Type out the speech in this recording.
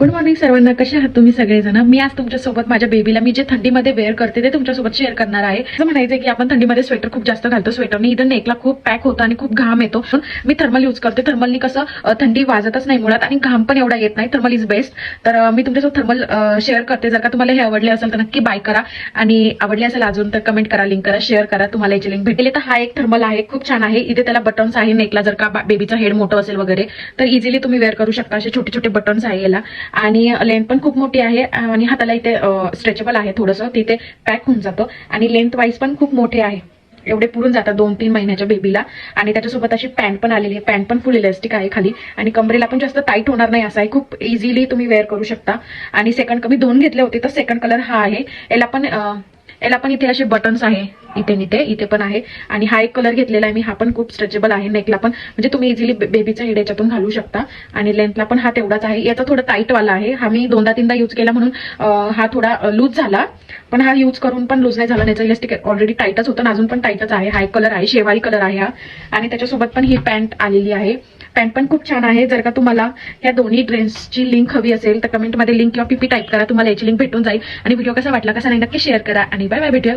Good morning सर्वांना. कसे आहात तुम्ही सगळेजण. मी आज तुमच्यासोबत माझ्या बेबीला मी जे थंडीमध्ये वेअर करते ते तुमच्यासोबत शेअर करणार आहे. असं म्हणायचं की आपण थंडीमध्ये स्वेटर खूप जास्त घालतो. स्वेटरनी इथं नेकला खूप पॅक होतं आणि खूप घाम येतो. पण मी थर्मल यूज करते. थर्मलनी कसं थंडी वाजतच नाही मुळात आणि घाम पण एवढा येत नाही. Thermal is best. तर मी तुमच्यासोबत थर्मल शेअर करते. जर का तुम्हाला हे आवडले असेल तर नक्की बाय करा आणि आवडले असेल अजून तर कमेंट करा, लिंक करा, शेअर करा. तुम्हाला याची लिंक भेटेल. तर हा एक थर्मल आहे, खूप छान आहे. इथे त्याला बटन्स आहे नेकला. जर का बेबीचा हेड मोठं असेल वगैरे तर इझिली तुम्ही वेअर करू शकता. असे छोटे छोटे बटन्स आहे याला आणि लेंथ पण खूप मोठी आहे आणि हाताला इथे स्ट्रेचेबल आहे थोडंसं, तिथे पॅक होऊन जातं आणि लेंथ वाईज पण खूप मोठे आहे. एवढे पुरून जातात 2-3 महिन्याच्या बेबीला. आणि त्याच्यासोबत अशी पॅन्ट पण आलेली आहे. पॅन्ट पण फुल इलास्टिक आहे खाली आणि कमरेला पण जास्त टाईट होणार नाही असं आहे. खूप इझिली तुम्ही वेअर करू शकता. आणि सेकंड मी 2 घेतले होते तर सेकंड कलर हा आहे. याला पण इथे असे बटन्स आहे, इथे पण आहे. आणि हा एक कलर घेतलेला आहे मी, हा पण खूप स्ट्रेचेबल आहे. नेकला पण म्हणजे तुम्ही इझिली बेबीचा हेड याच्यातून घालू शकता. आणि लेंथला पण हा तेवढाच आहे. याचा थोडा टाईट वाला आहे. हा मी 2दा-3दा यूज केला म्हणून हा थोडा लूज झाला. पण हा यूज करून पण लूज नाही झाला. त्याचं इलास्टिक ऑलरेडी टाईटच होतं, अजून पण टाईटच आहे. हा एक कलर आहे, शेवाळी कलर आहे हा. आणि त्याच्यासोबत पण ही पॅन्ट आलेली आहे. पॅन्ट पण खूप छान आहे. जर का तुम्हाला या दोन्ही ड्रेसची लिंक हवी असेल तर कमेंटमध्ये लिंक किंवा पीपी टाईप करा, तुम्हाला याची लिंक भेटून जाईल. आणि व्हिडिओ कसा वाटला कसा नाही नक्की शेअर करा. आणि बाय बाय, भेटूया.